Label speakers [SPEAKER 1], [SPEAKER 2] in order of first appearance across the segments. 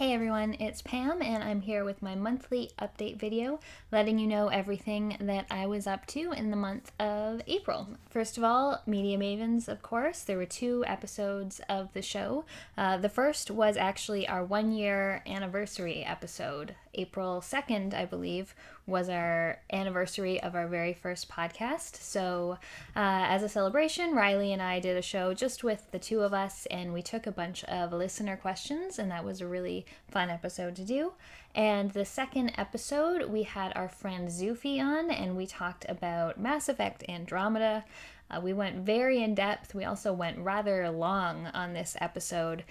[SPEAKER 1] Hey everyone, it's Pam and I'm here with my monthly update video letting you know everything that I was up to in the month of April. First of all, Media Mavens, of course. There were 2 episodes of the show. The first was actually our 1-year anniversary episode. April 2nd, I believe, was our anniversary of our very first podcast. So as a celebration, Riley and I did a show just with the 2 of us, and we took a bunch of listener questions, and that was a really fun episode to do. And the second episode, we had our friend Zufi on, and we talked about Mass Effect Andromeda. We went very in depth. We also went rather long on this episode.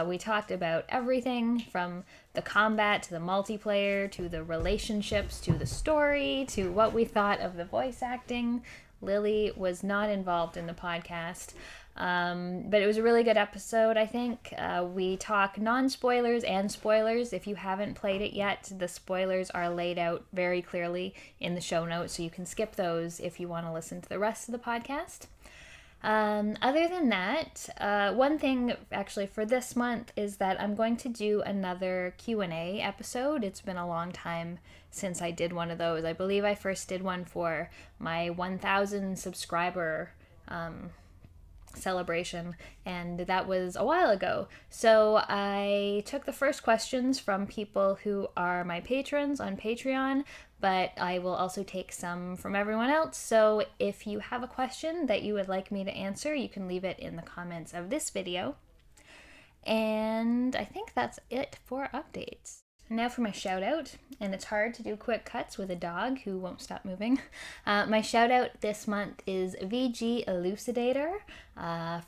[SPEAKER 1] We talked about everything from the combat to the multiplayer to the relationships to the story to what we thought of the voice acting. Lily was not involved in the podcast, but it was a really good episode, I think. We talk non-spoilers and spoilers. If you haven't played it yet, the spoilers are laid out very clearly in the show notes, so you can skip those if you want to listen to the rest of the podcast. Other than that, one thing actually for this month is that I'm going to do another Q&A episode. It's been a long time since I did one of those. I believe I first did one for my 1,000 subscriber celebration, and that was a while ago. So I took the first questions from people who are my patrons on Patreon, but I will also take some from everyone else. So if you have a question that you would like me to answer, you can leave it in the comments of this video. And I think that's it for updates. Now for my shout out, and it's hard to do quick cuts with a dog who won't stop moving. My shout out this month is VG Elucidator.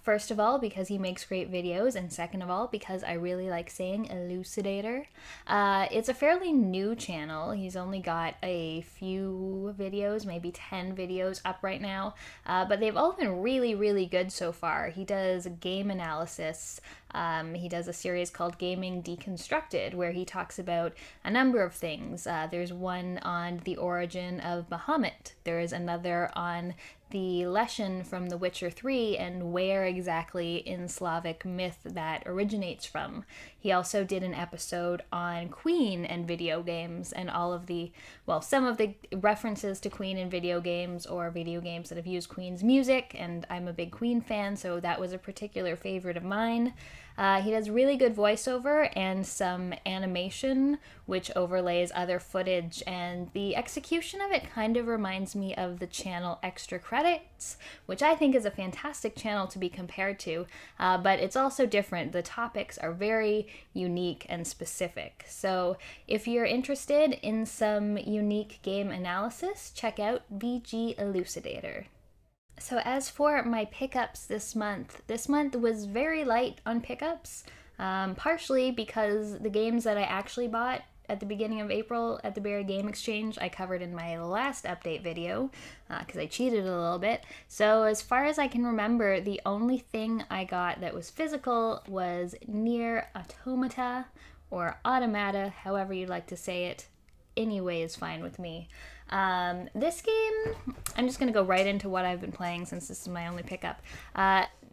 [SPEAKER 1] First of all, because he makes great videos, and second of all, because I really like saying Elucidator. It's a fairly new channel. He's only got a few videos, maybe 10 videos up right now, but they've all been really, really good so far. He does game analysis. He does a series called Gaming Deconstructed, where he talks about a number of things. There's one on the origin of Bahamut. There is another on the lesson from The Witcher 3 and where exactly in Slavic myth that originates from. He also did an episode on Queen and video games and all of the, well, some of the references to Queen in video games or video games that have used Queen's music, and I'm a big Queen fan, so that was a particular favorite of mine. He does really good voiceover and some animation, which overlays other footage, and the execution of it kind of reminds me of the channel Extra Credits, which I think is a fantastic channel to be compared to, but it's also different. The topics are very unique and specific. So if you're interested in some unique game analysis, check out VG Elucidator. So as for my pickups this month was very light on pickups, partially because the games that I actually bought at the beginning of April at the Barry Game Exchange I covered in my last update video, because I cheated a little bit. So as far as I can remember, the only thing I got that was physical was Nier Automata, or Automata, however you'd like to say it. Anyway is fine with me. This game, I'm just going to go right into what I've been playing since this is my only pickup.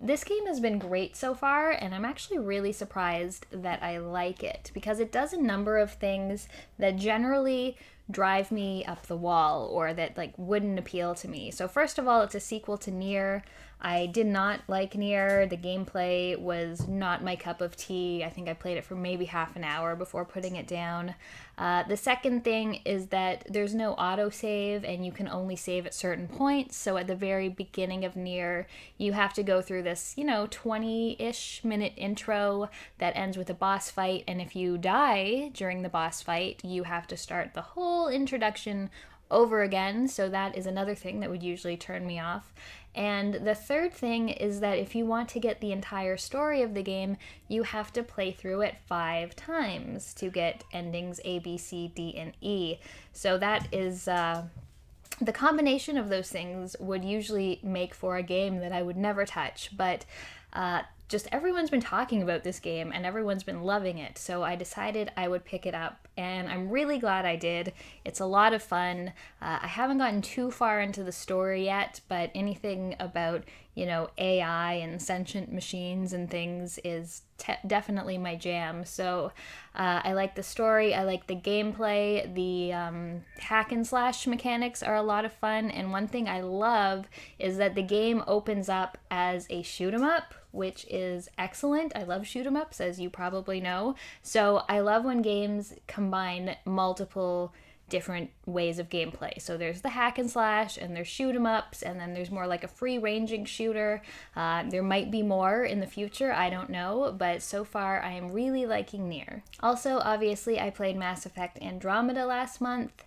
[SPEAKER 1] This game has been great so far, and I'm actually really surprised that I like it, because it does a number of things that generally drive me up the wall or that like wouldn't appeal to me. So first of all, it's a sequel to Nier. I did not like Nier. The gameplay was not my cup of tea. I think I played it for maybe half an hour before putting it down. The second thing is that there's no autosave, and you can only save at certain points. So at the very beginning of Nier, you have to go through this, 20-ish minute intro that ends with a boss fight, and if you die during the boss fight, you have to start the whole introduction over again. So that is another thing that would usually turn me off. And the third thing is that if you want to get the entire story of the game, you have to play through it 5 times to get endings A, B, C, D, and E. So that is, the combination of those things would usually make for a game that I would never touch, but just everyone's been talking about this game and everyone's been loving it. So I decided I would pick it up, and I'm really glad I did. It's a lot of fun. I haven't gotten too far into the story yet, but anything about, you know, AI and sentient machines and things is definitely my jam. So I like the story, I like the gameplay, the hack and slash mechanics are a lot of fun, and one thing I love is that the game opens up as a shoot 'em up, which is excellent. I love shoot 'em ups, as you probably know. So I love when games combine multiple different ways of gameplay. So there's the hack and slash, and there's shoot 'em ups, and then there's more like a free ranging shooter. There might be more in the future, I don't know, but so far I am really liking Nier. Also, obviously, I played Mass Effect Andromeda last month.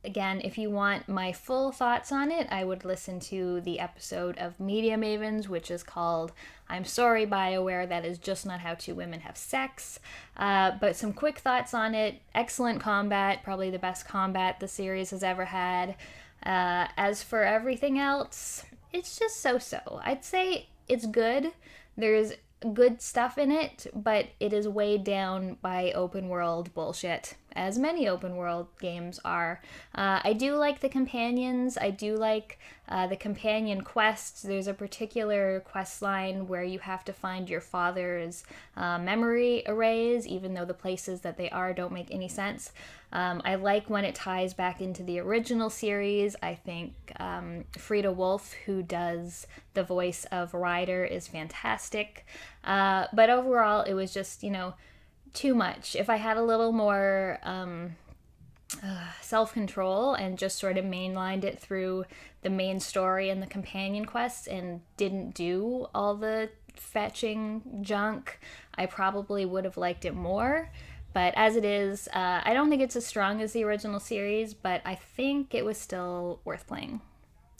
[SPEAKER 1] Again, if you want my full thoughts on it, I would listen to the episode of Media Mavens, which is called I'm Sorry, BioWare, That Is Just Not How Two Women Have Sex. But some quick thoughts on it. Excellent combat, probably the best combat the series has ever had. As for everything else, it's just so-so. I'd say it's good. There's good stuff in it, but it is weighed down by open world bullshit, as many open world games are. I do like the companions. I do like the companion quests. There's a particular quest line where you have to find your father's memory arrays, even though the places that they are don't make any sense. I like when it ties back into the original series. I think Frida Wolf, who does the voice of Ryder, is fantastic. But overall, it was just, you know, too much. If I had a little more self-control and just sort of mainlined it through the main story and the companion quests and didn't do all the fetching junk, I probably would have liked it more. But as it is, I don't think it's as strong as the original series, but I think it was still worth playing.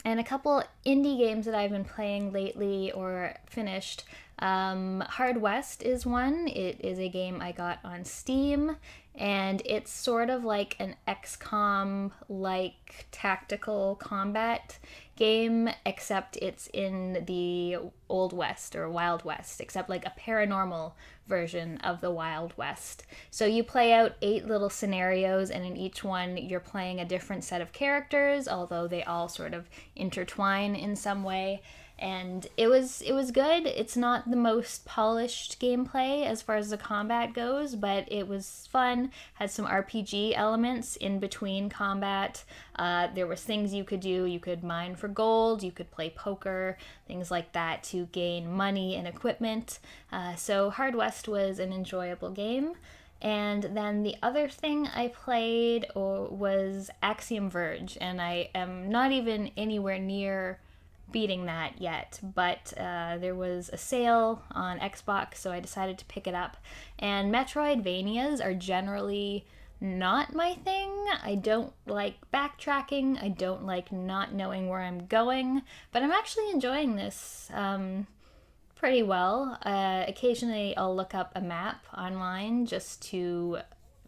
[SPEAKER 1] And a couple indie games that I've been playing lately or finished. Hard West is one. It is a game I got on Steam, and it's sort of like an XCOM-like tactical combat game, except it's in the Old West or Wild West, except like a paranormal version of the Wild West. So you play out 8 little scenarios, and in each one you're playing a different set of characters, although they all sort of intertwine in some way. And it was good. It's not the most polished gameplay as far as the combat goes, but it was fun. Had some RPG elements in between combat. There was things you could do. You could mine for gold, you could play poker, things like that to gain money and equipment. So Hard West was an enjoyable game. And then the other thing I played was Axiom Verge, and I am not even anywhere near beating that yet, but there was a sale on Xbox, so I decided to pick it up. And Metroidvanias are generally not my thing. I don't like backtracking, I don't like not knowing where I'm going, but I'm actually enjoying this pretty well. Occasionally I'll look up a map online just to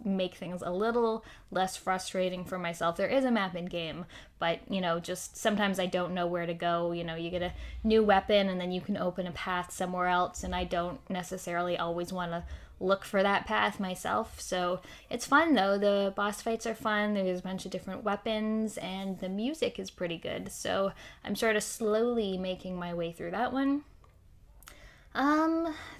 [SPEAKER 1] make things a little less frustrating for myself. There is a map in game, but you know, just sometimes I don't know where to go. You know, you get a new weapon and then you can open a path somewhere else, and I don't necessarily always want to look for that path myself. So it's fun though. The boss fights are fun. There's a bunch of different weapons, and the music is pretty good. So I'm sort of slowly making my way through that one.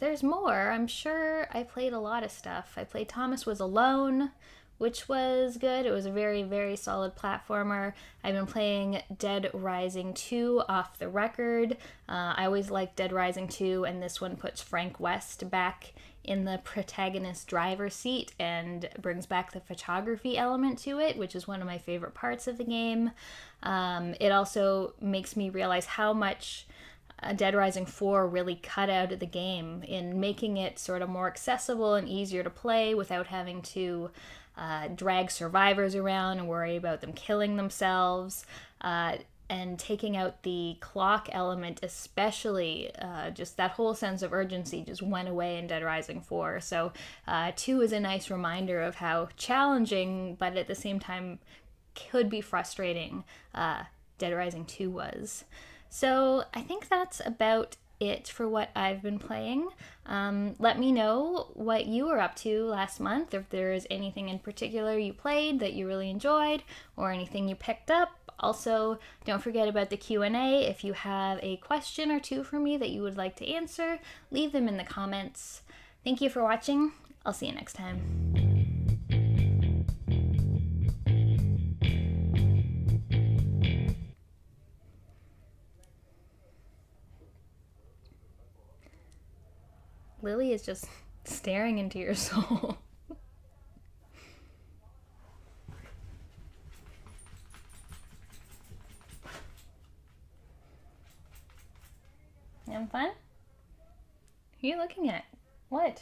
[SPEAKER 1] There's more. I'm sure I played a lot of stuff. I played Thomas Was Alone, which was good. It was a very, very solid platformer. I've been playing Dead Rising 2 off the record. I always liked Dead Rising 2, and this one puts Frank West back in the protagonist driver's seat and brings back the photography element to it, which is one of my favorite parts of the game. It also makes me realize how much Dead Rising 4 really cut out of the game in making it sort of more accessible and easier to play without having to drag survivors around and worry about them killing themselves, and taking out the clock element especially. Just that whole sense of urgency just went away in Dead Rising 4. So 2 is a nice reminder of how challenging, but at the same time could be frustrating, Dead Rising 2 was. So I think that's about it for what I've been playing. Let me know what you were up to last month, if there is anything in particular you played that you really enjoyed, or anything you picked up. Also, don't forget about the Q&A. If you have a question or two for me that you would like to answer, leave them in the comments. Thank you for watching. I'll see you next time. Lily is just staring into your soul. You having fun? Who are you looking at? What?